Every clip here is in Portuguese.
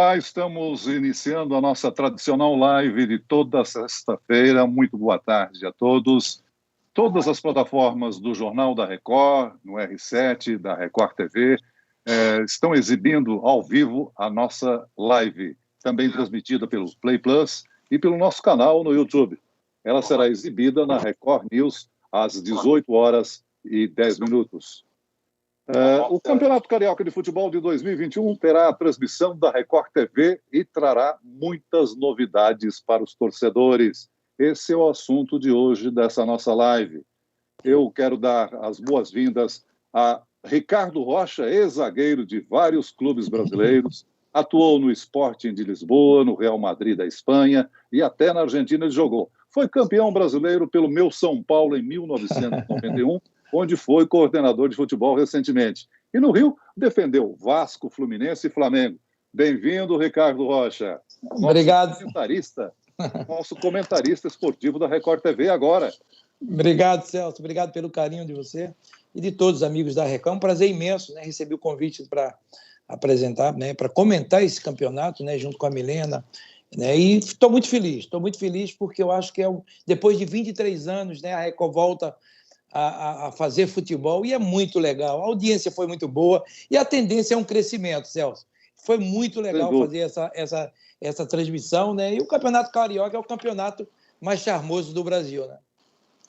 Olá, estamos iniciando a nossa tradicional live de toda sexta-feira. Muito boa tarde a todos. Todas as plataformas do Jornal da Record, no R7, da Record TV, estão exibindo ao vivo a nossa live, também transmitida pelo Play Plus e pelo nosso canal no YouTube. Ela será exibida na Record News às 18h10. O Campeonato Carioca de Futebol de 2021 terá a transmissão da Record TV e trará muitas novidades para os torcedores. Esse é o assunto de hoje dessa nossa live. Eu quero dar as boas-vindas a Ricardo Rocha, ex-zagueiro de vários clubes brasileiros, atuou no Sporting de Lisboa, no Real Madrid da Espanha e até na Argentina ele jogou. Foi campeão brasileiro pelo meu São Paulo em 1991, onde foi coordenador de futebol recentemente. E no Rio, defendeu Vasco, Fluminense e Flamengo. Bem-vindo, Ricardo Rocha. Obrigado. Nosso comentarista esportivo da Record TV agora. Obrigado, Celso. Obrigado pelo carinho de você e de todos os amigos da Record. É um prazer imenso, né, receber o convite para apresentar, né, para comentar esse campeonato, né, junto com a Milena. Né, e estou muito feliz porque eu acho que depois de 23 anos, né, a Record volta a fazer futebol e é muito legal. A audiência foi muito boa e a tendência é um crescimento, Celso. Foi muito legal fazer essa transmissão, né? E o Campeonato Carioca é o campeonato mais charmoso do Brasil, né?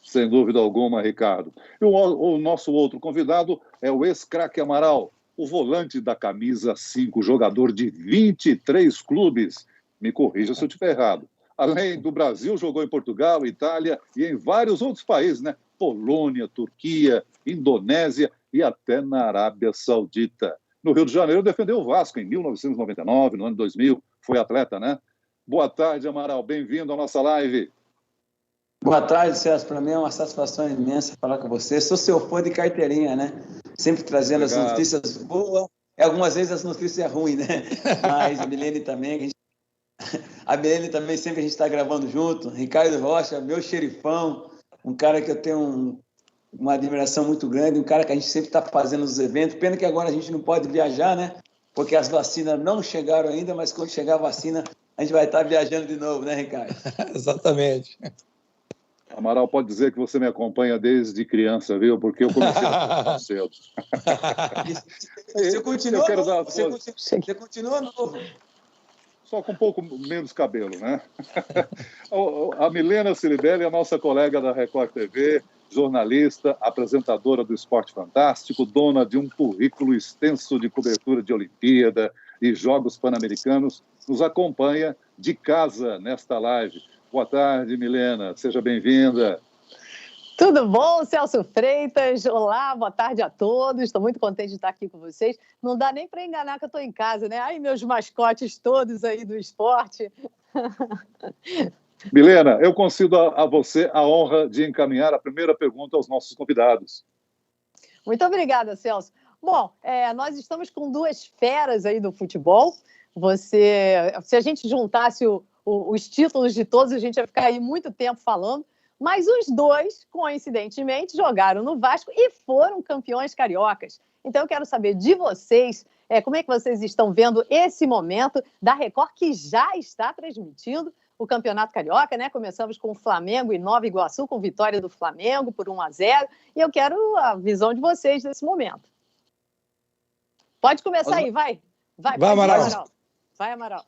Sem dúvida alguma, Ricardo. E o nosso outro convidado é o ex-craque Amaral, o volante da camisa 5, jogador de 23 clubes. Me corrija se eu estiver errado. Além do Brasil, jogou em Portugal, Itália e em vários outros países, né? Polônia, Turquia, Indonésia e até na Arábia Saudita. No Rio de Janeiro, defendeu o Vasco em 1999, no ano 2000. Foi atleta, né? Boa tarde, Amaral. Bem-vindo à nossa live. Boa tarde, Celso. Para mim é uma satisfação imensa falar com você. Sou seu fã de carteirinha, né? Sempre trazendo as notícias boas. Algumas vezes as notícias ruins, né? Mas a Milene também. A Milene também sempre a gente está gravando junto. Ricardo Rocha, meu xerifão. Um cara que eu tenho uma admiração muito grande, um cara que a gente sempre está fazendo os eventos. Pena que agora a gente não pode viajar, né? Porque as vacinas não chegaram ainda, mas quando chegar a vacina, a gente vai estar viajando de novo, né, Ricardo? Exatamente. Amaral, pode dizer que você me acompanha desde criança, viu? Porque eu comecei a cedo. Você continua novo. Você continua novo. Só com um pouco menos cabelo, né? A Milena Ciribelli é a nossa colega da Record TV, jornalista, apresentadora do Esporte Fantástico, dona de um currículo extenso de cobertura de Olimpíada e Jogos Pan-Americanos, nos acompanha de casa nesta live. Boa tarde, Milena. Seja bem-vinda. Tudo bom, Celso Freitas? Olá, boa tarde a todos. Estou muito contente de estar aqui com vocês. Não dá nem para enganar que eu estou em casa, né? Ai, meus mascotes todos aí do esporte. Milena, eu concedo a você a honra de encaminhar a primeira pergunta aos nossos convidados. Muito obrigada, Celso. Bom, nós estamos com duas feras aí do futebol. Se a gente juntasse os títulos de todos, a gente ia ficar aí muito tempo falando. Mas os dois, coincidentemente, jogaram no Vasco e foram campeões cariocas. Então, eu quero saber de vocês, como é que vocês estão vendo esse momento da Record, que já está transmitindo o Campeonato Carioca, né? Começamos com o Flamengo e Nova Iguaçu, com vitória do Flamengo por 1-0. E eu quero a visão de vocês nesse momento. Pode começar aí, vai. Vai, Amaral. Vai, Amaral.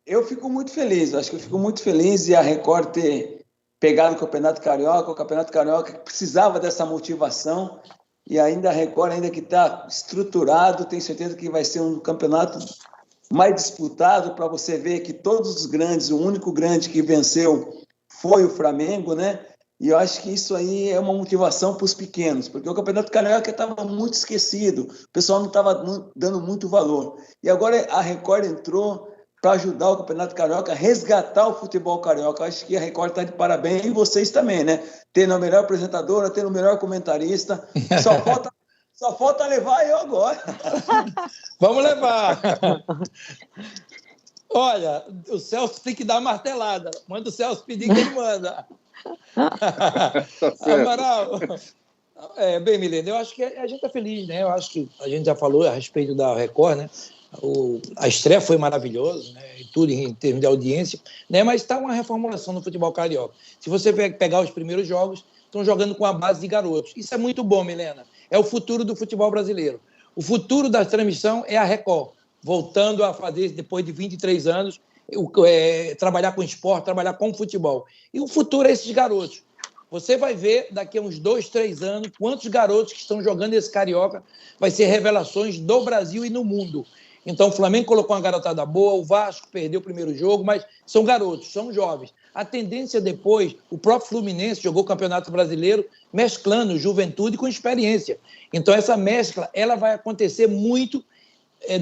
Eu fico muito feliz, acho que eu fico muito feliz de a Record ter pegado o Campeonato Carioca que precisava dessa motivação, e ainda a Record, ainda que está estruturado, tenho certeza que vai ser um campeonato mais disputado, para você ver que todos os grandes, o único grande que venceu foi o Flamengo, né? E eu acho que isso aí é uma motivação para os pequenos, porque o Campeonato Carioca estava muito esquecido, o pessoal não estava dando muito valor. E agora a Record entrou para ajudar o Campeonato Carioca a resgatar o futebol carioca. Acho que a Record está de parabéns, e vocês também, né? Tendo a melhor apresentadora, tendo o melhor comentarista. Só falta levar eu agora. Vamos levar. Olha, o Celso tem que dar martelada. Manda o Celso pedir que ele manda. Amaral, bem, Milena, eu acho que a gente está feliz, né? Eu acho que a gente já falou a respeito da Record, né? A estreia foi maravilhosa, né, e tudo em termos de audiência, né, mas está uma reformulação no futebol carioca. Se você pegar os primeiros jogos, estão jogando com a base de garotos. Isso é muito bom, Milena. É o futuro do futebol brasileiro. O futuro da transmissão é a Record, voltando a fazer, depois de 23 anos, trabalhar com esporte, trabalhar com futebol. E o futuro é esses garotos. Você vai ver daqui a uns 2, 3 anos quantos garotos que estão jogando esse Carioca vai ser revelações do Brasil e no mundo. Então, o Flamengo colocou uma garotada boa, o Vasco perdeu o primeiro jogo, mas são garotos, são jovens. A tendência depois, o próprio Fluminense jogou o Campeonato Brasileiro mesclando juventude com experiência. Então, essa mescla ela vai acontecer muito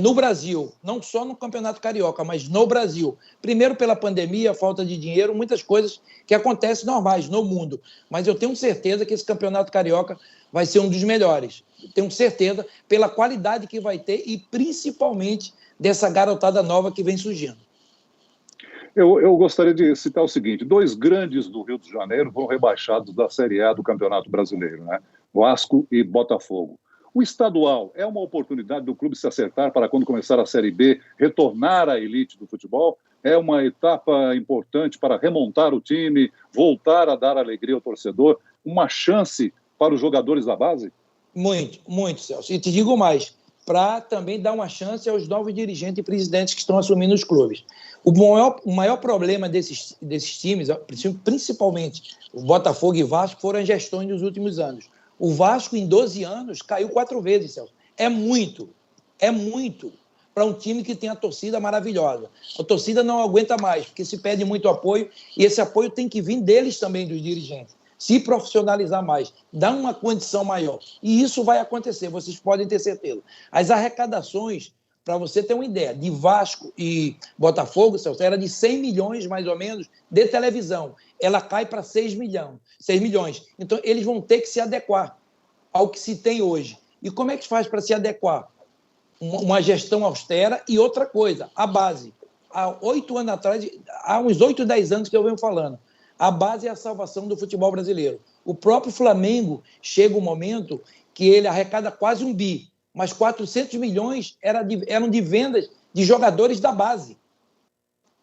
no Brasil, não só no Campeonato Carioca, mas no Brasil. Primeiro pela pandemia, falta de dinheiro, muitas coisas que acontecem normais no mundo. Mas eu tenho certeza que esse Campeonato Carioca vai ser um dos melhores. Tenho certeza pela qualidade que vai ter e principalmente dessa garotada nova que vem surgindo. Eu gostaria de citar o seguinte: 2 grandes do Rio de Janeiro foram rebaixados da Série A do Campeonato Brasileiro, né? Vasco e Botafogo. O estadual é uma oportunidade do clube se acertar para, quando começar a Série B, retornar à elite do futebol? É uma etapa importante para remontar o time, voltar a dar alegria ao torcedor, uma chance para os jogadores da base? Muito, muito, Celso. E te digo mais, para também dar uma chance aos novos dirigentes e presidentes que estão assumindo os clubes. O maior problema desses times, principalmente o Botafogo e Vasco, foram as gestões dos últimos anos. O Vasco, em 12 anos, caiu 4 vezes, Celso. É muito para um time que tem a torcida maravilhosa. A torcida não aguenta mais, porque se pede muito apoio, e esse apoio tem que vir deles também, dos dirigentes. Se profissionalizar mais, dar uma condição maior. E isso vai acontecer, vocês podem ter certeza. As arrecadações, para você ter uma ideia, de Vasco e Botafogo, Celso, era de 100 milhões, mais ou menos, de televisão. Ela cai para 6 milhões. Então, eles vão ter que se adequar ao que se tem hoje. E como é que se faz para se adequar? Uma gestão austera e outra coisa, a base. Há 8 anos atrás, há uns 8, 10 anos que eu venho falando, a base é a salvação do futebol brasileiro. O próprio Flamengo chega um momento que ele arrecada quase 1 bi, mas 400 milhões eram de vendas de jogadores da base.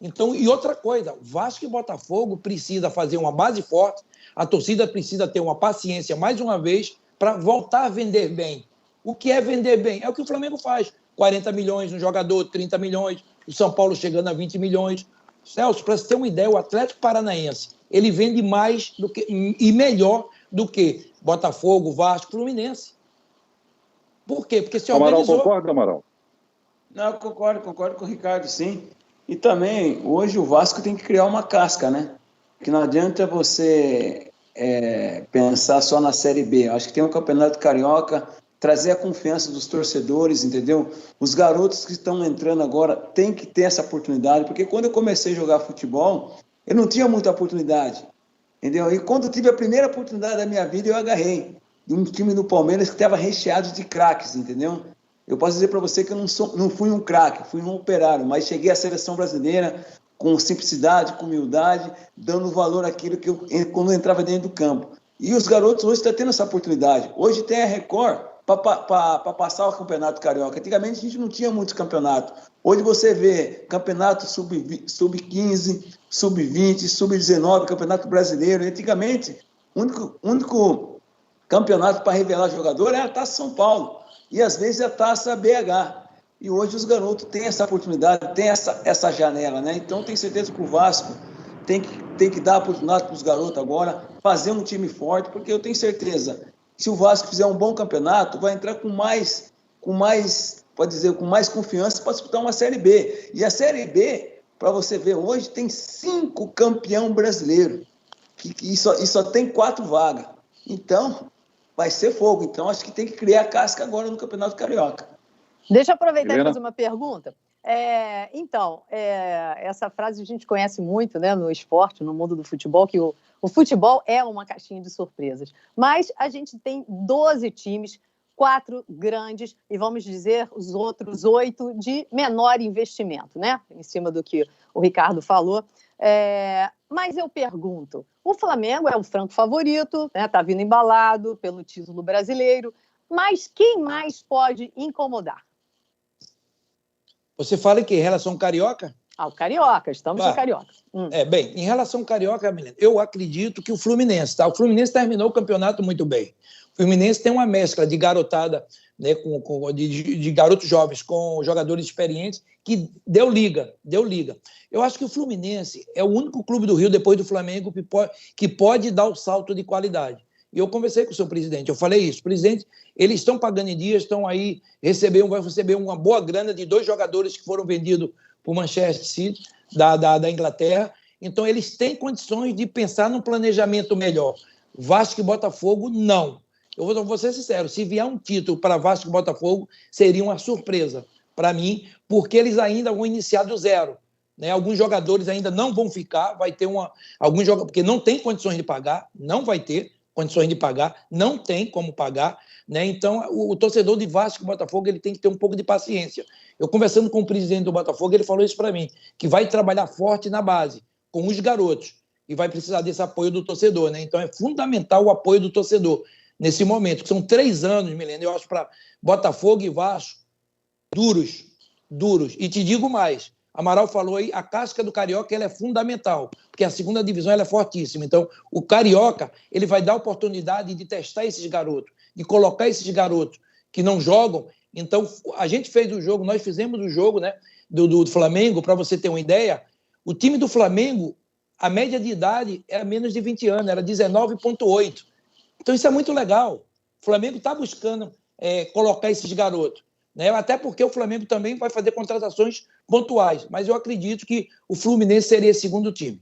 Então, e outra coisa, Vasco e Botafogo precisa fazer uma base forte, a torcida precisa ter uma paciência, mais uma vez, para voltar a vender bem. O que é vender bem? É o que o Flamengo faz. 40 milhões no jogador, 30 milhões, o São Paulo chegando a 20 milhões. Celso, para você ter uma ideia, o Atlético Paranaense, ele vende mais e melhor do que Botafogo, Vasco, Fluminense. Por quê? Porque se organizou... Amaral, concorda, Amaral? Não, concordo com o Ricardo, sim. E também, hoje o Vasco tem que criar uma casca, né? Que não adianta você pensar só na Série B. Acho que tem um Campeonato Carioca, trazer a confiança dos torcedores, entendeu? Os garotos que estão entrando agora têm que ter essa oportunidade, porque quando eu comecei a jogar futebol, eu não tinha muita oportunidade, entendeu? E quando eu tive a primeira oportunidade da minha vida, eu agarrei de um time no Palmeiras que estava recheado de craques, entendeu? Eu posso dizer para você que eu não fui um craque, fui um operário, mas cheguei à seleção brasileira com simplicidade, com humildade, dando valor àquilo que quando eu entrava dentro do campo. E os garotos hoje estão tendo essa oportunidade. Hoje tem a Record para passar o Campeonato Carioca. Antigamente a gente não tinha muitos campeonatos. Hoje você vê campeonato sub-15, sub-20, sub-19, Campeonato Brasileiro. Antigamente, o único campeonato para revelar jogador era a Taça São Paulo. E às vezes a Taça BH. E hoje os garotos têm essa oportunidade, têm essa janela, né? Então tenho certeza que o Vasco tem que dar a oportunidade para os garotos agora, fazer um time forte, porque eu tenho certeza, se o Vasco fizer um bom campeonato, vai entrar com mais confiança para disputar uma Série B. E a Série B, para você ver, hoje tem 5 campeões brasileiros, e só tem 4 vagas. Então, vai ser fogo. Então, acho que tem que criar casca agora no Campeonato Carioca. Deixa eu aproveitar e fazer uma pergunta. Essa frase a gente conhece muito, né, no esporte, no mundo do futebol, que o futebol é uma caixinha de surpresas. Mas a gente tem 12 times, 4 grandes e, vamos dizer, os outros 8 de menor investimento, né? Em cima do que o Ricardo falou. Mas eu pergunto, o Flamengo é o franco favorito, né? Está vindo embalado pelo título brasileiro, mas quem mais pode incomodar? Você fala em relação ao Carioca? O Carioca, estamos no Carioca. Bem, em relação ao Carioca, Milena, eu acredito que o Fluminense, tá? O Fluminense terminou o campeonato muito bem. O Fluminense tem uma mescla de garotada, né, de garotos jovens com jogadores experientes que deu liga. Eu acho que o Fluminense é o único clube do Rio, depois do Flamengo, que pode dar o salto de qualidade. E eu conversei com o seu presidente, eu falei isso, presidente, eles estão pagando em dias, estão aí, vai receber uma boa grana de 2 jogadores que foram vendidos para o Manchester City, da Inglaterra, então eles têm condições de pensar num planejamento melhor. Vasco e Botafogo, não. Eu vou ser sincero, se vier um título para Vasco e Botafogo, seria uma surpresa para mim, porque eles ainda vão iniciar do zero. Né? Alguns jogadores ainda não vão ficar, vai ter alguns jogadores, porque não tem condições de pagar, não vai ter condições de pagar, não tem como pagar, né? Então o torcedor de Vasco e Botafogo ele tem que ter um pouco de paciência. Eu conversando com o presidente do Botafogo, ele falou isso para mim, que vai trabalhar forte na base, com os garotos, e vai precisar desse apoio do torcedor, né? Então é fundamental o apoio do torcedor nesse momento, que são 3 anos, Milena, eu acho, para Botafogo e Vasco, duros. E te digo mais, Amaral falou aí, a casca do Carioca ela é fundamental, porque a segunda divisão ela é fortíssima. Então, o Carioca ele vai dar oportunidade de testar esses garotos, de colocar esses garotos que não jogam. Então, a gente fez o jogo, nós fizemos o jogo, né, do Flamengo, para você ter uma ideia, o time do Flamengo, a média de idade era menos de 20 anos, era 19,8. Então, isso é muito legal. O Flamengo está buscando colocar esses garotos. Né? Até porque o Flamengo também vai fazer contratações pontuais, mas eu acredito que o Fluminense seria esse segundo time.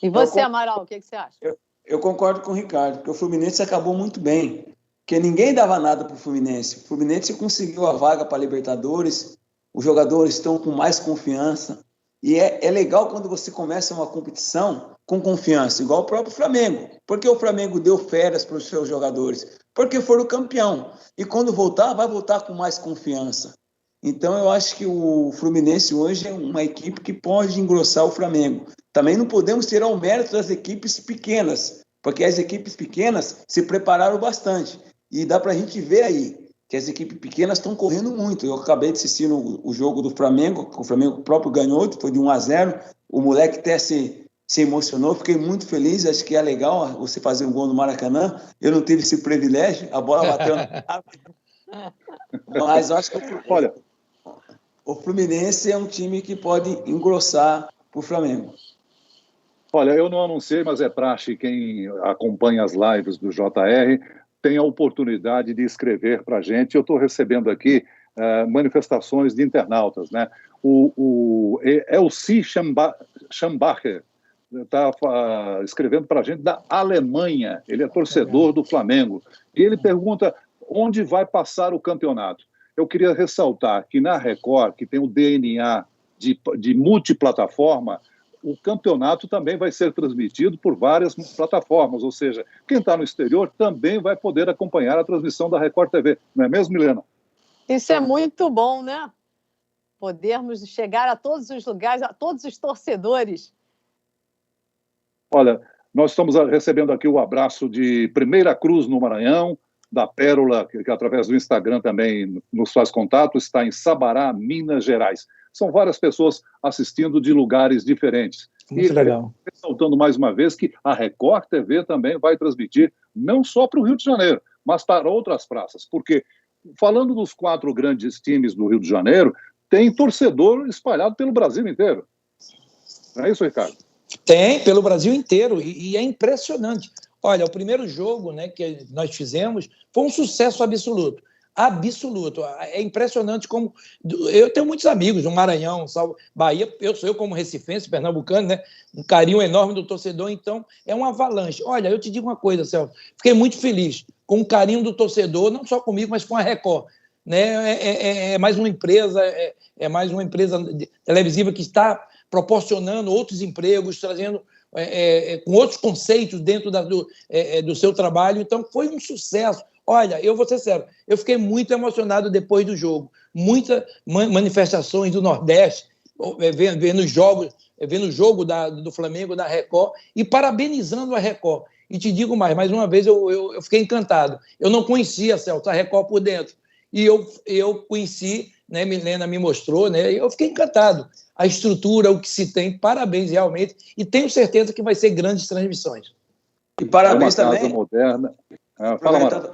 E você, Amaral, o que você acha? Eu concordo com o Ricardo, porque o Fluminense acabou muito bem, porque ninguém dava nada para o Fluminense. O Fluminense conseguiu a vaga para a Libertadores, os jogadores estão com mais confiança, e é legal quando você começa uma competição com confiança, igual o próprio Flamengo. Porque o Flamengo deu férias para os seus jogadores? Porque foram campeão. E quando voltar, vai voltar com mais confiança. Então, eu acho que o Fluminense hoje é uma equipe que pode engrossar o Flamengo. Também não podemos tirar o mérito das equipes pequenas, porque as equipes pequenas se prepararam bastante. E dá para a gente ver aí que as equipes pequenas estão correndo muito. Eu acabei de assistir o jogo do Flamengo, o Flamengo próprio ganhou, foi de 1-0. O moleque até se emocionou, fiquei muito feliz, acho que é legal você fazer um gol no Maracanã. Eu não tive esse privilégio, a bola bateu na... Mas eu acho que o Fluminense é um time que pode engrossar para o Flamengo. Olha, eu não anunciei, mas é praxe, quem acompanha as lives do JR tem a oportunidade de escrever para a gente. Eu estou recebendo aqui manifestações de internautas, né? O Elci Schambacher está escrevendo para a gente da Alemanha, ele é torcedor do Flamengo, e ele pergunta onde vai passar o campeonato. Eu queria ressaltar que na Record, que tem o DNA de multiplataforma, o campeonato também vai ser transmitido por várias plataformas, ou seja, quem está no exterior também vai poder acompanhar a transmissão da Record TV, não é mesmo, Milena? Isso é muito bom, né? Podermos chegar a todos os lugares, a todos os torcedores. Olha, nós estamos recebendo aqui o abraço de Primeira Cruz, no Maranhão, da Pérola, que através do Instagram também nos faz contato, está em Sabará, Minas Gerais. São várias pessoas assistindo de lugares diferentes. Muito legal. Ressaltando mais uma vez que a Record TV também vai transmitir não só para o Rio de Janeiro, mas para outras praças, porque falando dos 4 grandes times do Rio de Janeiro, tem torcedor espalhado pelo Brasil inteiro. Não é isso, Ricardo? Tem, pelo Brasil inteiro, e é impressionante. Olha, o primeiro jogo, né, que nós fizemos foi um sucesso absoluto. Absoluto. É impressionante como... Eu tenho muitos amigos do Maranhão, Bahia, eu como recifense, pernambucano, né, um carinho enorme do torcedor, então é uma avalanche. Olha, eu te digo uma coisa, Celso, fiquei muito feliz com o carinho do torcedor, não só comigo, mas com a Record. Né? É mais uma empresa, mais uma empresa televisiva que está proporcionando outros empregos, trazendo com outros conceitos dentro do seu trabalho. Então, foi um sucesso. Olha, eu vou ser sério, eu fiquei muito emocionado depois do jogo. Muitas manifestações do Nordeste, vendo o jogo do Flamengo, da Record, e parabenizando a Record. E te digo mais uma vez, eu fiquei encantado. Eu não conhecia, Celso, a Record por dentro. E eu conheci né, Milena me mostrou, né, e eu fiquei encantado. A estrutura, o que se tem, parabéns realmente, e tenho certeza que vai ser grandes transmissões. E parabéns é uma também. Casa moderna. Fala,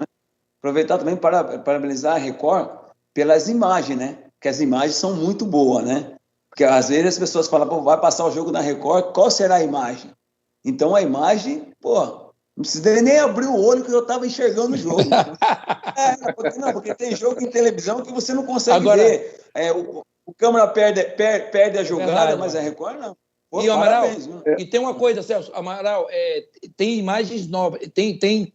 aproveitar também para parabenizar a Record pelas imagens, né? Porque as imagens são muito boas, né? Porque às vezes as pessoas falam, pô, vai passar o jogo na Record, qual será a imagem? Então a imagem, pô, não precisei nem abrir o olho que eu estava enxergando o jogo. Porque tem jogo em televisão que você não consegue ver. O câmera perde a jogada, verdade, mas a Record não. Pô, e, Amaral, e tem uma coisa, Celso, Amaral, tem imagens novas, tem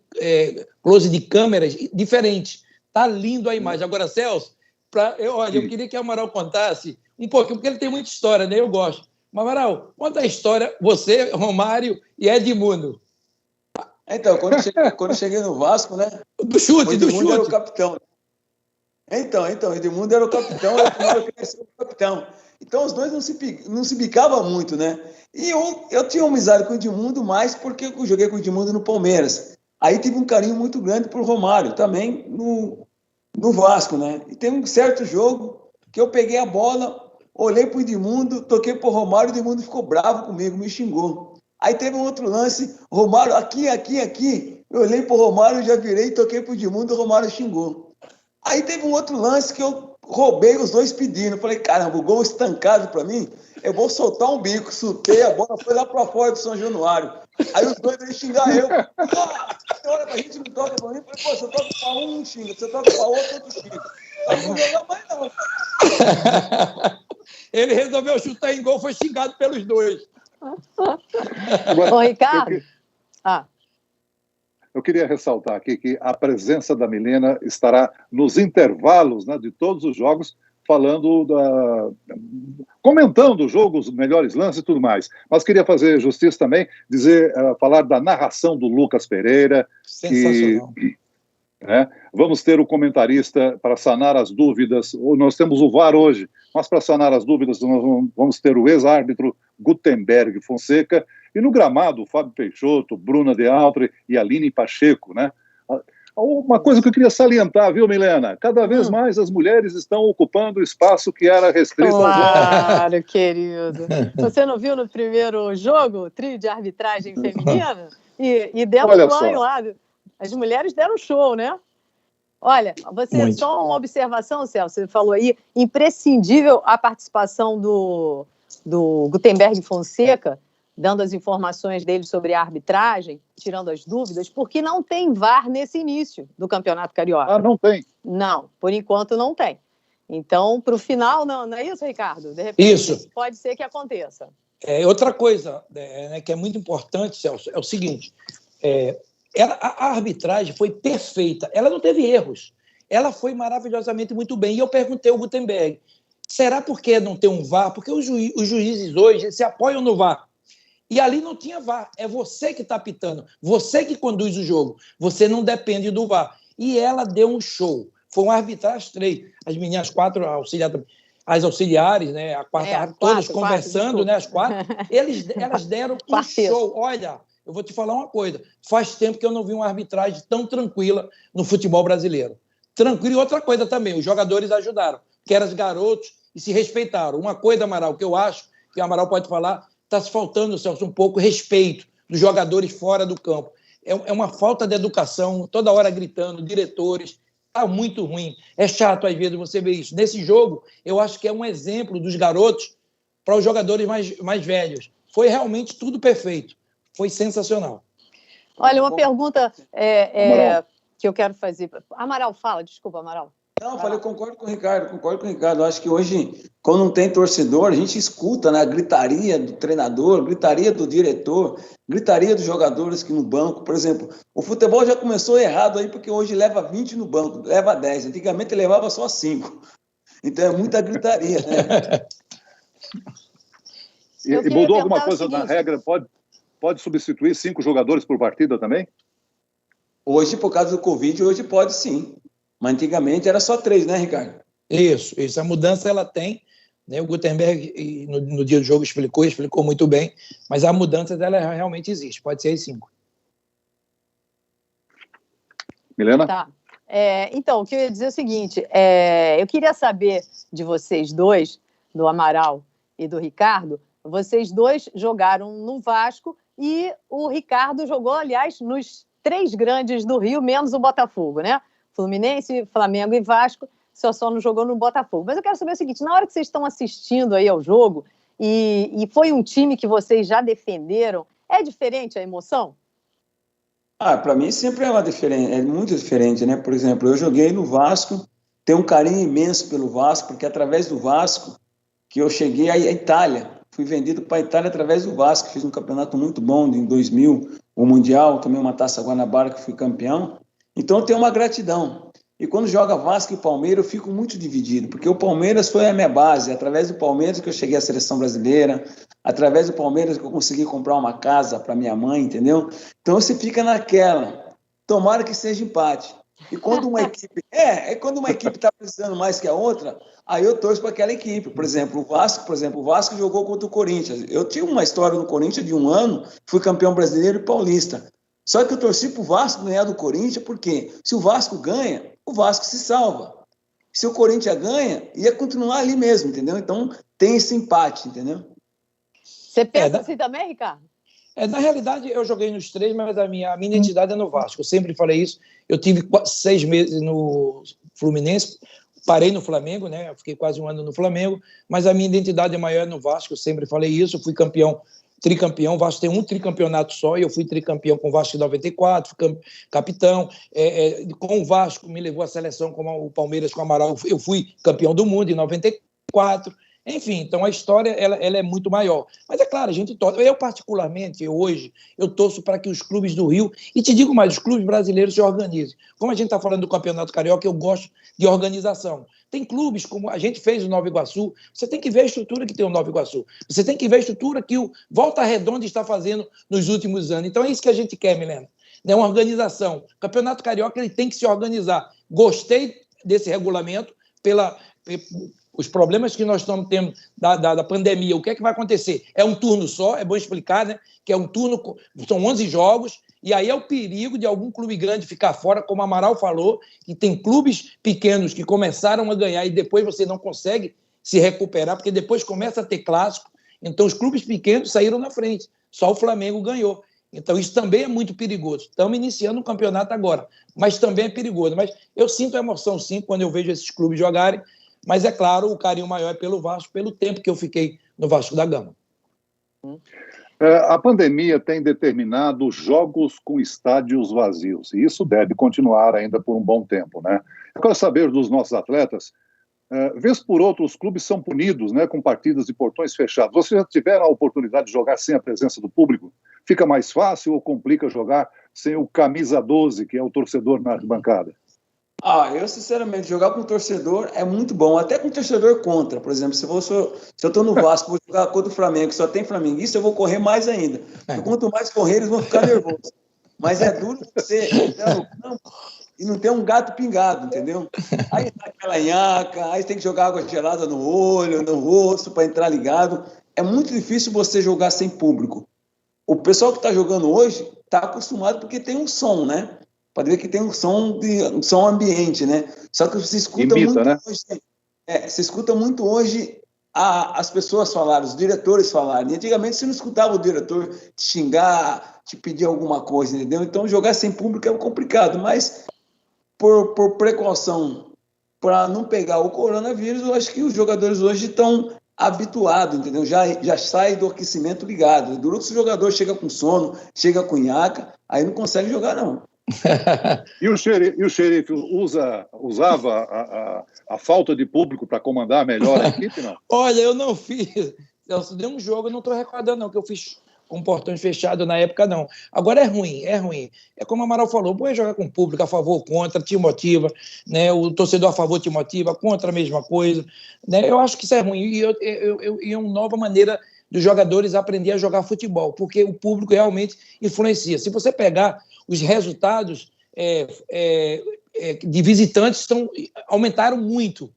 close de câmeras diferentes. Tá lindo a imagem. Agora, Celso, eu queria que o Amaral contasse um pouquinho, porque ele tem muita história, né? Eu gosto. Mas, Amaral, conta a história, você, Romário e Edmundo. Então, quando eu cheguei no Vasco, né? Do chute. Era o capitão. Então, Edmundo era o capitão, e o Romário cresceu o capitão. Então, os dois não se bicavam muito, né? E eu tinha uma amizade com o Edmundo mais porque eu joguei com o Edmundo no Palmeiras. Aí tive um carinho muito grande por Romário, também no Vasco, né? E tem um certo jogo que eu peguei a bola, olhei pro Edmundo, toquei pro Romário, o Edmundo ficou bravo comigo, me xingou. Aí teve um outro lance, Romário, aqui. Eu olhei pro Romário, já virei, toquei pro Edmundo, o Romário xingou. Aí teve um outro lance que eu roubei os dois pedindo. Falei, caramba, o gol estancado para mim, eu vou soltar um bico. Soltei a bola, foi lá para fora do São Januário. Aí os dois veio xingar eu. Olha, a gente não toca para mim. Falei, pô, você toca para um, xinga. Você toca para outro xinga. Aí não jogar mais não. Ele resolveu chutar em gol, foi xingado pelos dois. Ô, Ricardo. Eu queria ressaltar aqui que a presença da Milena estará nos intervalos, né, de todos os jogos, comentando o jogo, os melhores lances e tudo mais. Mas queria fazer justiça também, falar da narração do Lucas Pereira. Sensacional. Vamos ter o comentarista para sanar as dúvidas. Nós temos o VAR hoje, mas para sanar as dúvidas nós vamos ter o ex-árbitro Gutenberg Fonseca, e no gramado, Fábio Peixoto, Bruna de Altre e Aline Pacheco, né? Uma coisa que eu queria salientar, viu, Milena? Cada vez mais as mulheres estão ocupando o espaço que era restrito aos homens. Claro, querido. Você não viu no primeiro jogo o trio de arbitragem feminina? E dentro do banho lá, as mulheres deram show, né? Olha, só uma observação, Celso, você falou aí, imprescindível a participação do Gutenberg Fonseca, dando as informações dele sobre a arbitragem, tirando as dúvidas, porque não tem VAR nesse início do Campeonato Carioca. Não tem? Não, por enquanto não tem. Então, para o final, não é isso, Ricardo? De repente, isso pode ser que aconteça. Outra coisa que é muito importante, Celso, é o seguinte, a arbitragem foi perfeita, ela não teve erros, ela foi maravilhosamente muito bem. E eu perguntei ao Gutenberg, será porque não tem um VAR? Porque os juízes hoje se apoiam no VAR. E ali não tinha VAR, é você que está apitando, você que conduz o jogo, você não depende do VAR. E ela deu um show, foi um arbitragem 3, as meninas 4 as auxiliares, né, a quarta, todas conversando, né, as 4, elas deram um show. Olha, eu vou te falar uma coisa, faz tempo que eu não vi uma arbitragem tão tranquila no futebol brasileiro. Tranquilo. E outra coisa também, os jogadores ajudaram, que eram os garotos e se respeitaram. Uma coisa, Amaral, que eu acho, que o Amaral pode falar, está se faltando, Celso, um pouco respeito dos jogadores fora do campo. É uma falta de educação, toda hora gritando, diretores, está muito ruim. É chato, às vezes, você ver isso. Nesse jogo, eu acho que é um exemplo dos garotos para os jogadores mais velhos. Foi realmente tudo perfeito. Foi sensacional. Olha, uma pergunta que eu quero fazer. Amaral, fala. Desculpa, Amaral. Não, eu falei, concordo com o Ricardo. Eu acho que hoje, quando não tem torcedor, a gente escuta, né, a gritaria do treinador, gritaria do diretor, gritaria dos jogadores que no banco. Por exemplo, o futebol já começou errado aí, porque hoje leva 20 no banco, leva 10. Antigamente levava só 5. Então é muita gritaria, né? E mudou alguma coisa na regra? Pode substituir 5 jogadores por partida também? Hoje, por causa do Covid, hoje pode sim. Mas antigamente era só 3, né, Ricardo? Isso. A mudança ela tem, né? O Gutenberg no dia do jogo explicou muito bem, mas a mudança dela realmente existe, pode ser 5. Milena? Tá. Então, o que eu ia dizer é o seguinte, eu queria saber de vocês dois, do Amaral e do Ricardo, vocês dois jogaram no Vasco e o Ricardo jogou, aliás, nos 3 grandes do Rio, menos o Botafogo, né? Fluminense, Flamengo e Vasco, só não jogou no Botafogo. Mas eu quero saber o seguinte, na hora que vocês estão assistindo aí ao jogo, e foi um time que vocês já defenderam, é diferente a emoção? Para mim sempre é muito diferente, né? Por exemplo, eu joguei no Vasco, tenho um carinho imenso pelo Vasco, porque através do Vasco que eu cheguei à Itália. Fui vendido para a Itália através do Vasco, fiz um campeonato muito bom em 2000, o Mundial, também uma Taça Guanabara que fui campeão. Então eu tenho uma gratidão. E quando joga Vasco e Palmeiras, eu fico muito dividido, porque o Palmeiras foi a minha base, através do Palmeiras que eu cheguei à seleção brasileira, através do Palmeiras que eu consegui comprar uma casa para minha mãe, entendeu? Então você fica naquela, tomara que seja empate. E quando uma equipe quando uma equipe está precisando mais que a outra, aí eu torço para aquela equipe. Por exemplo, o Vasco jogou contra o Corinthians. Eu tinha uma história no Corinthians de 1 ano, fui campeão brasileiro e paulista. Só que eu torci para o Vasco ganhar do Corinthians, porque se o Vasco ganha, o Vasco se salva. Se o Corinthians ganha, ia continuar ali mesmo, entendeu? Então tem esse empate, entendeu? Você pensa assim também, Ricardo? Na realidade, eu joguei nos 3, mas a minha identidade é no Vasco. Eu sempre falei isso. Eu tive 6 meses no Fluminense, parei no Flamengo, né? Eu fiquei quase 1 ano no Flamengo, mas a minha identidade é maior no Vasco. Eu sempre falei isso. Eu fui campeão, tricampeão. O Vasco tem um tricampeonato só e eu fui tricampeão com o Vasco em 94, fui capitão. Com o Vasco me levou à seleção, como o Palmeiras com o Amaral. Eu fui campeão do mundo em 94. Enfim, então a história ela é muito maior. Mas é claro, a gente torce. Eu, particularmente, hoje, eu torço para que os clubes do Rio, e te digo mais, os clubes brasileiros se organizem. Como a gente está falando do Campeonato Carioca, eu gosto de organização. Tem clubes, como a gente fez o Nova Iguaçu, você tem que ver a estrutura que tem o Nova Iguaçu. Você tem que ver a estrutura que o Volta Redonda está fazendo nos últimos anos. Então é isso que a gente quer, Milena. É uma organização. O Campeonato Carioca ele tem que se organizar. Gostei desse regulamento os problemas que nós estamos tendo da pandemia, o que é que vai acontecer? É um turno só, é bom explicar, né? Que é um turno, são 11 jogos, e aí é o perigo de algum clube grande ficar fora, como o Amaral falou, que tem clubes pequenos que começaram a ganhar e depois você não consegue se recuperar, porque depois começa a ter clássico, então os clubes pequenos saíram na frente, só o Flamengo ganhou. Então isso também é muito perigoso. Estamos iniciando um campeonato agora, mas também é perigoso. Mas eu sinto emoção, sim, quando eu vejo esses clubes jogarem. Mas, é claro, o carinho maior é pelo Vasco, pelo tempo que eu fiquei no Vasco da Gama. A pandemia tem determinado jogos com estádios vazios, e isso deve continuar ainda por um bom tempo, né? Eu quero saber dos nossos atletas, vez por outra, os clubes são punidos, né, com partidas de portões fechados. Vocês já tiveram a oportunidade de jogar sem a presença do público? Fica mais fácil ou complica jogar sem o camisa 12, que é o torcedor na arquibancada? Eu, sinceramente, jogar com torcedor é muito bom, até com torcedor contra. Por exemplo, se eu estou no Vasco, vou jogar contra o Flamengo, que só tem flamenguista, eu vou correr mais ainda. Porque quanto mais correr, eles vão ficar nervosos. Mas é duro você entrar no campo e não ter um gato pingado, entendeu? Aí tá aquela nhaca, aí tem que jogar água gelada no olho, no rosto, para entrar ligado. É muito difícil você jogar sem público. O pessoal que está jogando hoje está acostumado porque tem um som, né? Pode ver que tem um som ambiente, né? Só que você escuta muito, né? Hoje, você escuta muito hoje as pessoas falarem, os diretores falarem. Antigamente você não escutava o diretor te xingar, te pedir alguma coisa, entendeu? Então jogar sem público é complicado, mas por precaução, para não pegar o coronavírus, eu acho que os jogadores hoje estão habituados, entendeu? Já sai do aquecimento ligado. Duro que o jogador chega com sono, chega com nhaca, aí não consegue jogar, não. E o xerife usava a falta de público para comandar melhor a equipe, não? Olha, eu não fiz. Eu dei um jogo, eu não estou recordando, não, que eu fiz com portões fechados na época, não. Agora é ruim. É como o Amaral falou, pode jogar com público, a favor ou contra, te motiva, né? O torcedor a favor te motiva, contra a mesma coisa. Né? Eu acho que isso é ruim. E é uma nova maneira dos jogadores aprender a jogar futebol, porque o público realmente influencia. Se você pegar os resultados de visitantes aumentaram muito.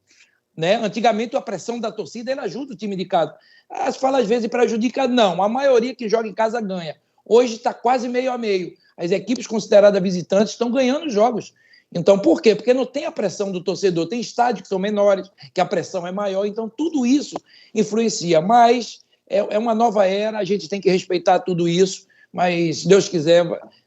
Né? Antigamente, a pressão da torcida ela ajuda o time de casa. As fala às vezes prejudica, não. A maioria que joga em casa ganha. Hoje está quase meio a meio. As equipes consideradas visitantes estão ganhando jogos. Então, por quê? Porque não tem a pressão do torcedor. Tem estádios que são menores, que a pressão é maior. Então, tudo isso influencia. Mas é uma nova era, a gente tem que respeitar tudo isso. Mas, se Deus quiser,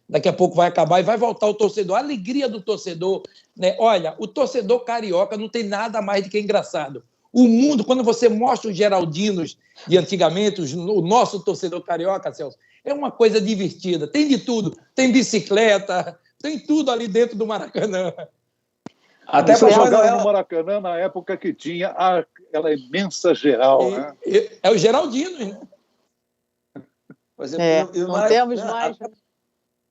daqui a pouco vai acabar e vai voltar o torcedor. A alegria do torcedor, né? Olha, o torcedor carioca não tem nada mais do que engraçado. O mundo, quando você mostra os geraldinos de antigamente, o nosso torcedor carioca, Celso, é uma coisa divertida. Tem de tudo. Tem bicicleta, tem tudo ali dentro do Maracanã. Até para jogar no Maracanã na época que tinha aquela imensa geral, né? É o Geraldino, né? Por exemplo, não temos mais.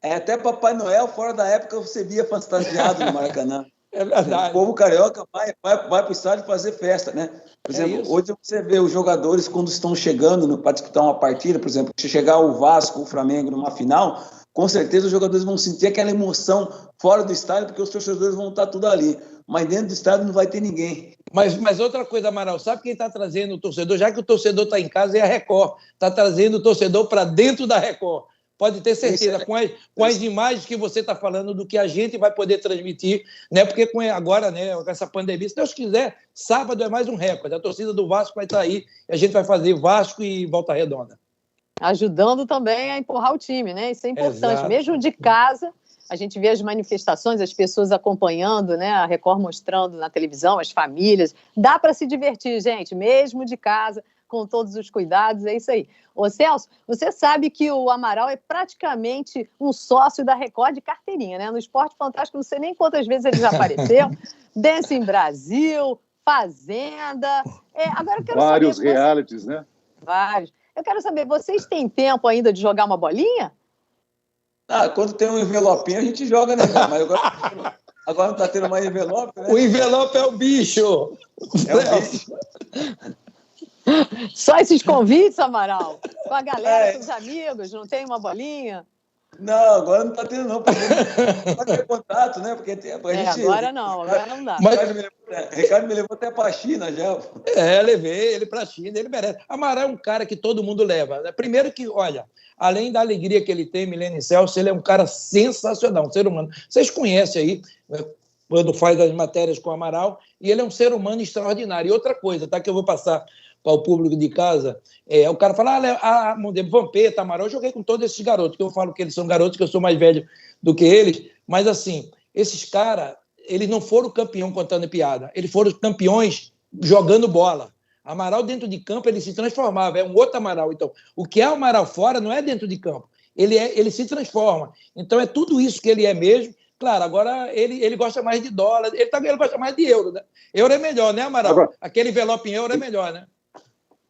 Até Papai Noel, fora da época, você via fantasiado no Maracanã. É verdade. O povo carioca vai para o estádio fazer festa, né? Por exemplo, hoje você vê os jogadores quando estão chegando para disputar uma partida, por exemplo, se chegar o Vasco, o Flamengo numa final, com certeza os jogadores vão sentir aquela emoção fora do estádio, porque os torcedores vão estar tudo ali. Mas dentro do estádio não vai ter ninguém. Mas outra coisa, Amaral, sabe quem está trazendo o torcedor? Já que o torcedor está em casa, é a Record. Está trazendo o torcedor para dentro da Record. Pode ter certeza, com as imagens que você está falando, do que a gente vai poder transmitir, né? Porque agora, né, com essa pandemia, se Deus quiser, sábado é mais um recorde. A torcida do Vasco vai estar aí e a gente vai fazer Vasco e Volta Redonda. Ajudando também a empurrar o time, né? Isso é importante. Exato. Mesmo de casa, a gente vê as manifestações, as pessoas acompanhando, né? A Record mostrando na televisão, as famílias. Dá para se divertir, gente, mesmo de casa, com todos os cuidados, é isso aí. Ô Celso, você sabe que o Amaral é praticamente um sócio da Record de carteirinha, né? No Esporte Fantástico, não sei nem quantas vezes ele já apareceu. Dance em Brasil, Fazenda. Agora eu quero vários saber, realities, né? Vários. Eu quero saber, vocês têm tempo ainda de jogar uma bolinha? Quando tem um envelopinho, a gente joga, né? Mas agora não está tendo mais envelope, né? O envelope é o bicho. É o bicho. Só esses convites, Amaral? Com a galera, com os amigos, não tem uma bolinha? Não, agora não está tendo, não. Pode ter contato, né? Porque a gente... agora não dá. Ricardo me levou até para a China já. Levei ele para a China, ele merece. Amaral é um cara que todo mundo leva. Primeiro que, olha, além da alegria que ele tem, Milene e Celso, ele é um cara sensacional, um ser humano. Vocês conhecem aí, quando faz as matérias com o Amaral, e ele é um ser humano extraordinário. E outra coisa, tá, que eu vou passar para o público de casa, o cara fala, Vampeta, Amaral, eu joguei com todos esses garotos, que eu falo que eles são garotos, que eu sou mais velho do que eles, mas assim, esses caras, eles não foram campeão contando piada, eles foram campeões jogando bola. Amaral dentro de campo, ele se transformava, é um outro Amaral. Então, o que é o Amaral fora não é dentro de campo, ele se transforma. Então, é tudo isso que ele é mesmo. Claro, agora ele gosta mais de dólar, ele gosta mais de euro, né? Euro é melhor, né, Amaral? Agora... Aquele envelope em euro é melhor, né?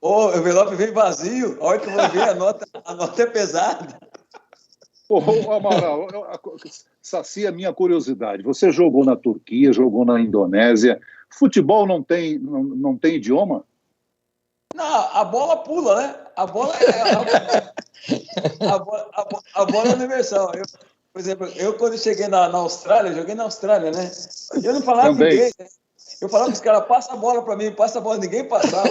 O envelope vem vazio, a hora que eu vou ver, a nota é pesada. Amaral, sacia a minha curiosidade. Você jogou na Turquia, jogou na Indonésia. Futebol não tem idioma? Não, a bola pula, né? A bola a bola é universal. Por exemplo, quando cheguei na Austrália, joguei na Austrália, né? Eu não falava inglês, né? Eu falava que os caras, passa a bola para mim, passa a bola, ninguém passava.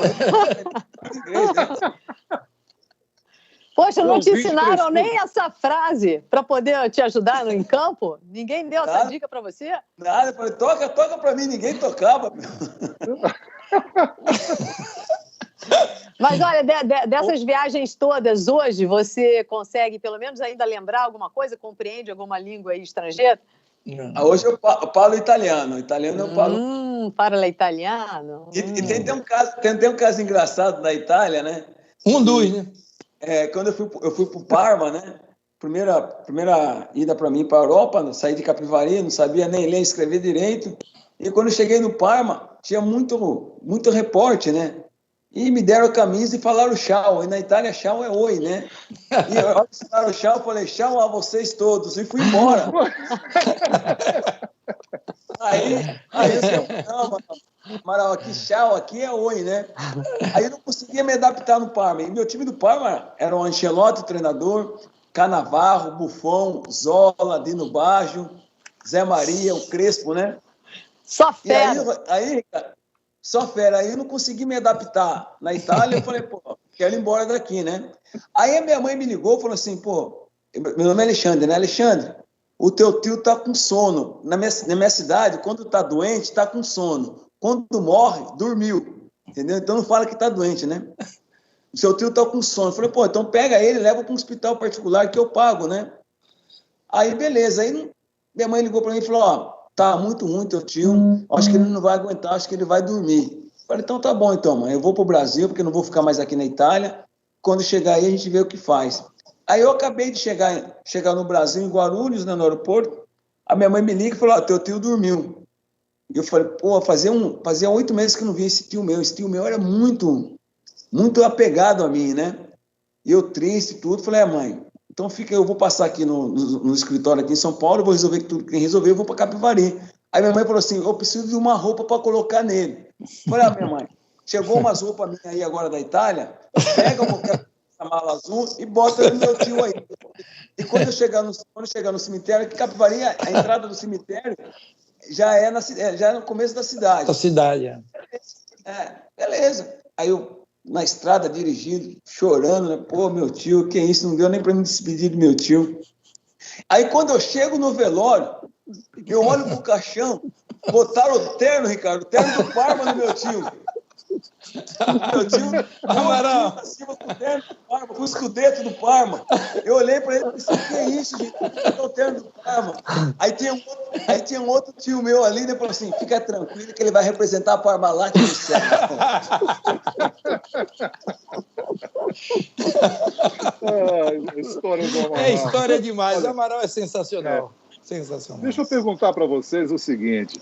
Poxa, não te ensinaram nem essa frase para poder te ajudar em campo? Ninguém deu essa dica para você? Nada, eu falei, toca para mim, ninguém tocava. Mas olha, dessas viagens todas, hoje você consegue pelo menos ainda lembrar alguma coisa? Compreende alguma língua aí estrangeira? Hoje eu falo italiano. Italiano eu falo. Fala italiano. E tem um caso engraçado na Itália, né? Dos, né? Quando eu fui para o Parma, né? Primeira ida para mim para a Europa, saí de Capivari, não sabia nem ler e escrever direito. E quando eu cheguei no Parma, tinha muito repórter, né? E me deram a camisa e falaram tchau. E na Itália, tchau é oi, né? E eu falaram tchau, eu falei tchau a vocês todos. E fui embora. Aí eu não, Amaral, aqui tchau, aqui é oi, né? Aí eu não conseguia me adaptar no Parma. E meu time do Parma era o Ancelotti, o treinador, Cannavaro, Buffon, Zola, Dino Baggio, Zé Maria, o Crespo, né? Só fera. E aí, só fera. Aí eu não consegui me adaptar. Na Itália, eu falei, quero ir embora daqui, né? Aí a minha mãe me ligou e falou assim, meu nome é Alexandre, né? Alexandre, o teu tio está com sono. Na minha cidade, quando está doente, está com sono. Quando morre, dormiu. Entendeu? Então não fala que está doente, né? O seu tio está com sono. Eu falei, pô, então pega ele, leva para um hospital particular que eu pago, né? Aí, beleza. Aí minha mãe ligou para mim e falou, ó, tá muito ruim teu tio, acho que ele não vai aguentar, acho que ele vai dormir. Eu falei, então tá bom, então, mãe, eu vou pro Brasil, porque eu não vou ficar mais aqui na Itália. Quando chegar aí, a gente vê o que faz. Aí eu acabei de chegar no Brasil, em Guarulhos, né, no aeroporto. A minha mãe me liga e falou, ó, teu tio dormiu. E eu falei, pô, fazia 8 meses que eu não via esse tio meu. Esse tio meu era muito apegado a mim, né? E eu triste e tudo. Falei, mãe, então eu vou passar aqui no escritório aqui em São Paulo, eu vou resolver tudo que tem que resolver, eu vou para Capivari. Aí minha mãe falou assim, eu preciso de uma roupa para colocar nele. Falei, minha mãe, chegou umas roupas minhas aí agora da Itália, pega qualquer mala azul e bota no meu tio aí. E quando eu chegar no cemitério, que Capivari, a entrada do cemitério já é no começo da cidade. Da cidade, beleza. Aí eu, na estrada, dirigindo, chorando, né? Pô, meu tio, que isso? Não deu nem para me despedir do meu tio. Aí, quando eu chego no velório, eu olho pro caixão, botaram o terno, Ricardo, o terno do Parma no meu tio. Meu tio, Amaral, pra cima com o terno do Parma, com o escudeto do Parma. Eu olhei para ele e disse, que é isso, gente? É o terno do Parma. Aí tinha um outro tio meu ali, né? Falou assim, fica tranquilo que ele vai representar a Parmalat no céu. História do Amaral. É história demais. Olha, o Amaral é sensacional. Sensacional. Deixa eu perguntar para vocês o seguinte.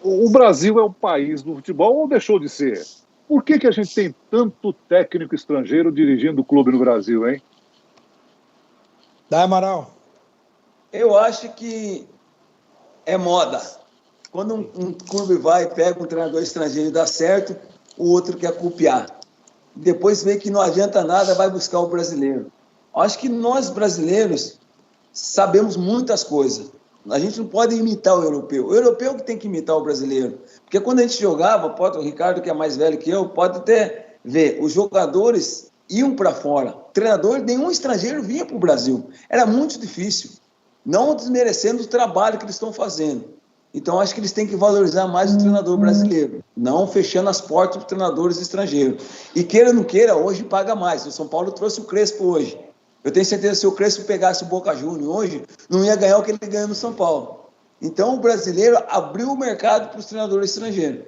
O Brasil é o país do futebol ou deixou de ser? Por que a gente tem tanto técnico estrangeiro dirigindo o clube no Brasil, hein? Dá, Amaral. Eu acho que é moda. Quando um clube vai e pega um treinador estrangeiro e dá certo, o outro quer copiar. Depois vê que não adianta nada, vai buscar o brasileiro. Acho que nós, brasileiros, sabemos muitas coisas. A gente não pode imitar o europeu. O europeu que tem que imitar o brasileiro. Porque quando a gente jogava, o Ricardo, que é mais velho que eu, pode até ver, os jogadores iam para fora. Treinador, nenhum estrangeiro vinha para o Brasil. Era muito difícil. Não desmerecendo o trabalho que eles estão fazendo. Então, acho que eles têm que valorizar mais o treinador brasileiro, não fechando as portas para os treinadores estrangeiros. E queira ou não queira, hoje paga mais. O São Paulo trouxe o Crespo hoje. Eu tenho certeza que se o Crespo pegasse o Boca Juniors hoje, não ia ganhar o que ele ganha no São Paulo. Então, o brasileiro abriu o mercado para os treinadores estrangeiros.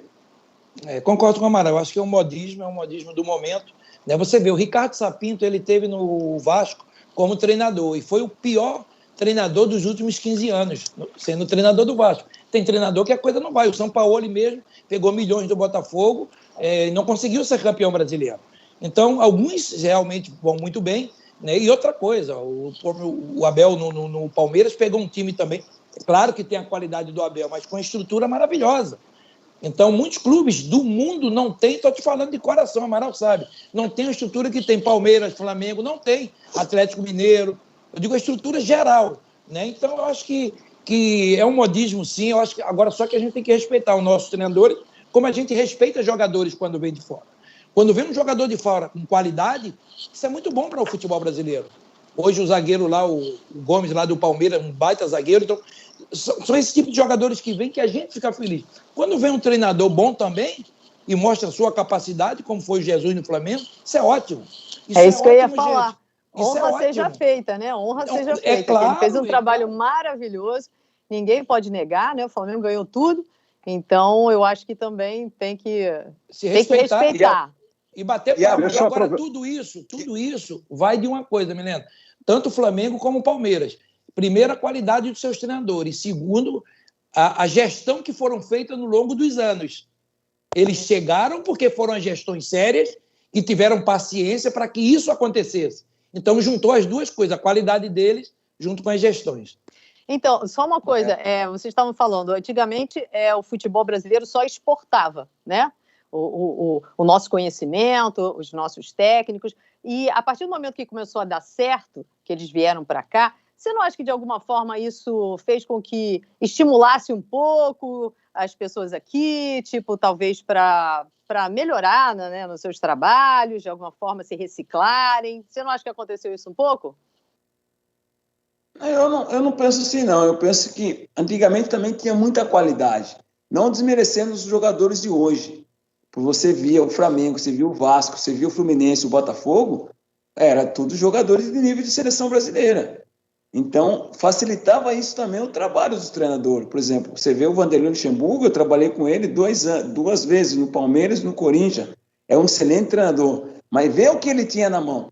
Concordo com o Amaral. Eu acho que é um modismo do momento. Né? Você vê, o Ricardo Sapinto, ele teve no Vasco como treinador e foi o pior treinador dos últimos 15 anos, sendo treinador do Vasco. Tem treinador que a coisa não vai. O Sampaoli mesmo pegou milhões do Botafogo e não conseguiu ser campeão brasileiro. Então, alguns realmente vão muito bem. Né? E outra coisa, o Abel no Palmeiras pegou um time também, claro que tem a qualidade do Abel, mas com uma estrutura maravilhosa. Então, muitos clubes do mundo não têm, estou te falando de coração, Amaral sabe, não tem a estrutura que tem Palmeiras, Flamengo, não tem Atlético Mineiro, eu digo a estrutura geral. Né? Então, eu acho que é um modismo, sim, eu acho que agora só que a gente tem que respeitar os nossos treinadores, como a gente respeita jogadores quando vem de fora. Quando vem um jogador de fora com qualidade, isso é muito bom para o futebol brasileiro. Hoje o zagueiro lá, o Gomes lá do Palmeiras, um baita zagueiro. Então, são esse tipo de jogadores que vem que a gente fica feliz. Quando vem um treinador bom também e mostra a sua capacidade, como foi o Jesus no Flamengo, isso é ótimo. Isso é isso que eu ia falar. Honra seja feita, né? Honra seja feita. Claro, ele fez um trabalho maravilhoso, ninguém pode negar, né? O Flamengo ganhou tudo. Então, eu acho que também tem que respeitar. E bater palma. Agora, tudo isso vai de uma coisa, Milena. Tanto o Flamengo como o Palmeiras. Primeiro, a qualidade dos seus treinadores. Segundo, a gestão que foram feitas no longo dos anos. Eles chegaram porque foram as gestões sérias e tiveram paciência para que isso acontecesse. Então, juntou as duas coisas, a qualidade deles junto com as gestões. Então, só uma coisa, vocês estavam falando, antigamente o futebol brasileiro só exportava, né? O nosso conhecimento, os nossos técnicos, e a partir do momento que começou a dar certo, que eles vieram para cá, você não acha que de alguma forma isso fez com que estimulasse um pouco as pessoas aqui, tipo, talvez para melhorar, né, nos seus trabalhos, de alguma forma se reciclarem? Você não acha que aconteceu isso um pouco? Eu não penso assim, não. Eu penso que antigamente também tinha muita qualidade. Não desmerecendo os jogadores de hoje. Você via o Flamengo, você via o Vasco, você via o Fluminense, o Botafogo, era tudo jogadores de nível de seleção brasileira. Então, facilitava isso também o trabalho dos treinadores. Por exemplo, você vê o Vanderlei Luxemburgo, eu trabalhei com ele duas vezes, no Palmeiras e no Corinthians. É um excelente treinador. Mas vê o que ele tinha na mão,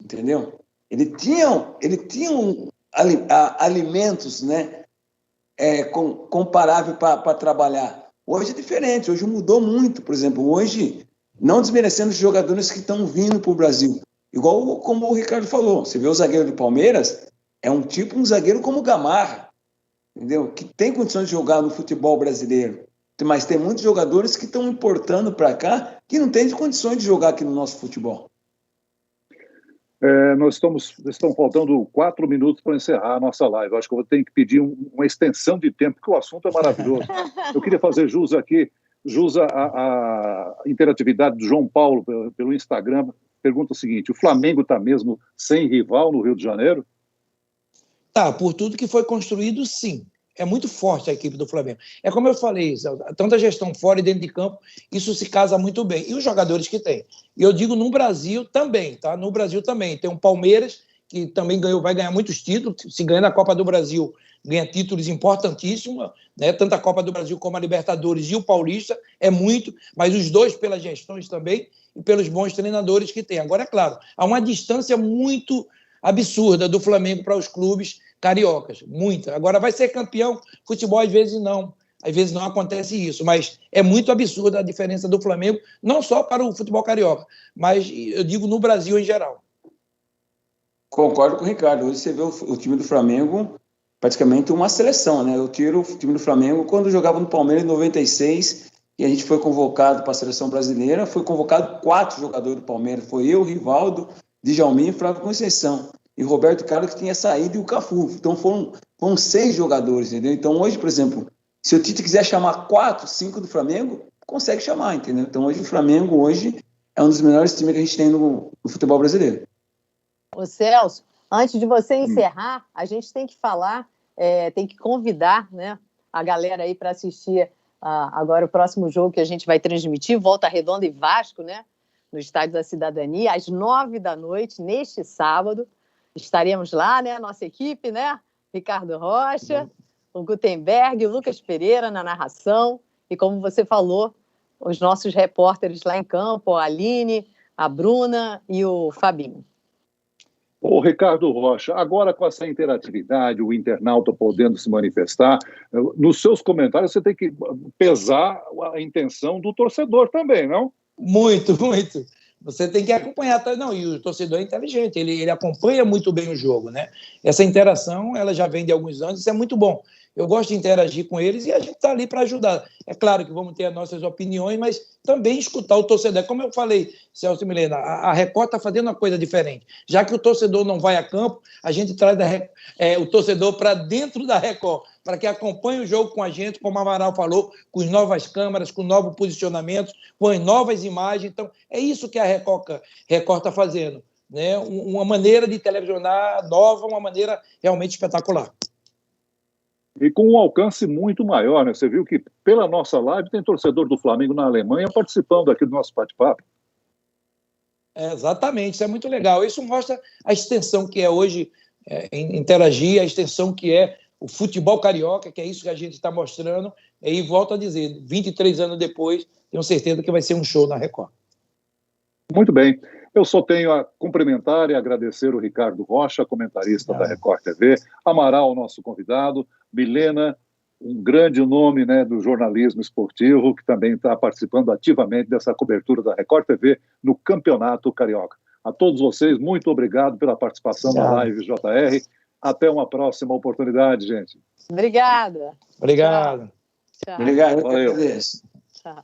entendeu? Ele tinha alimentos, né, comparável para trabalhar. Hoje é diferente, hoje mudou muito. Por exemplo, hoje, não desmerecendo os jogadores que estão vindo para o Brasil. Igual como o Ricardo falou, você vê o zagueiro do Palmeiras, é um zagueiro como o Gamarra, entendeu? Que tem condições de jogar no futebol brasileiro. Mas tem muitos jogadores que estão importando para cá que não têm condições de jogar aqui no nosso futebol. Estão faltando 4 minutos para encerrar a nossa live. Acho que eu vou ter que pedir uma extensão de tempo, porque o assunto é maravilhoso. Eu queria fazer jus aqui, a interatividade do João Paulo pelo Instagram. Pergunta o seguinte: o Flamengo está mesmo sem rival no Rio de Janeiro? Tá, por tudo que foi construído, sim. É muito forte a equipe do Flamengo. É como eu falei, tanto a gestão fora e dentro de campo, isso se casa muito bem. E os jogadores que tem. E eu digo no Brasil também, tá? No Brasil também. Tem um Palmeiras, que também vai ganhar muitos títulos. Se ganhar na Copa do Brasil, ganha títulos importantíssimos, né? Tanto a Copa do Brasil como a Libertadores e o Paulista, é muito, mas os dois pelas gestões também e pelos bons treinadores que tem. Agora, é claro, há uma distância muito absurda do Flamengo para os clubes cariocas, muita. Agora, vai ser campeão, futebol às vezes não acontece isso, mas é muito absurda a diferença do Flamengo, não só para o futebol carioca, mas eu digo no Brasil em geral. Concordo com o Ricardo. Hoje você vê o time do Flamengo praticamente uma seleção, né? Eu tiro o time do Flamengo quando jogava no Palmeiras em 96 e a gente foi convocado para a seleção brasileira, foi convocado 4 jogadores do Palmeiras, foi eu, Rivaldo, Djalminha e Flávio Conceição. E Roberto Carlos que tinha saído e o Cafu. Então foram 6 jogadores, entendeu? Então hoje, por exemplo, se o Tite quiser chamar 4, 5 do Flamengo, consegue chamar, entendeu? Então hoje o Flamengo é um dos melhores times que a gente tem no futebol brasileiro. Ô Celso, antes de você encerrar, a gente tem que falar, tem que convidar, né, a galera aí para assistir agora o próximo jogo que a gente vai transmitir, Volta Redonda e Vasco, né, no Estádio da Cidadania, às 9h, neste sábado. Estaremos lá, né, nossa equipe, né, Ricardo Rocha, o Gutenberg, o Lucas Pereira na narração, e como você falou, os nossos repórteres lá em campo, a Aline, a Bruna e o Fabinho. Ô, Ricardo Rocha, agora com essa interatividade, o internauta podendo se manifestar, nos seus comentários você tem que pesar a intenção do torcedor também, não? Muito, muito. Você tem que acompanhar. Não, e o torcedor é inteligente, ele acompanha muito bem o jogo, né? Essa interação, ela já vem de alguns anos, isso é muito bom. Eu gosto de interagir com eles e a gente está ali para ajudar. É claro que vamos ter as nossas opiniões, mas também escutar o torcedor. Como eu falei, Celso e Milena, a Record está fazendo uma coisa diferente. Já que o torcedor não vai a campo, a gente traz o torcedor para dentro da Record, para que acompanhe o jogo com a gente, como o Amaral falou, com as novas câmeras, com novos posicionamentos, com as novas imagens. Então, é isso que a Record está fazendo, né? Uma maneira de televisionar nova, uma maneira realmente espetacular. E com um alcance muito maior, né? Você viu que pela nossa live tem torcedor do Flamengo na Alemanha participando aqui do nosso bate-papo. Exatamente, isso é muito legal. Isso mostra a extensão que é hoje interagir, a extensão que é o futebol carioca, que é isso que a gente está mostrando. E volto a dizer, 23 anos depois, tenho certeza que vai ser um show na Record. Muito bem. Eu só tenho a cumprimentar e agradecer o Ricardo Rocha, comentarista da Record TV, Amaral, nosso convidado, Milena, um grande nome, né, do jornalismo esportivo, que também está participando ativamente dessa cobertura da Record TV no Campeonato Carioca. A todos vocês, muito obrigado pela participação na live JR. Até uma próxima oportunidade, gente. Obrigada. Obrigado. Tchau. Obrigado. Valeu. Tchau.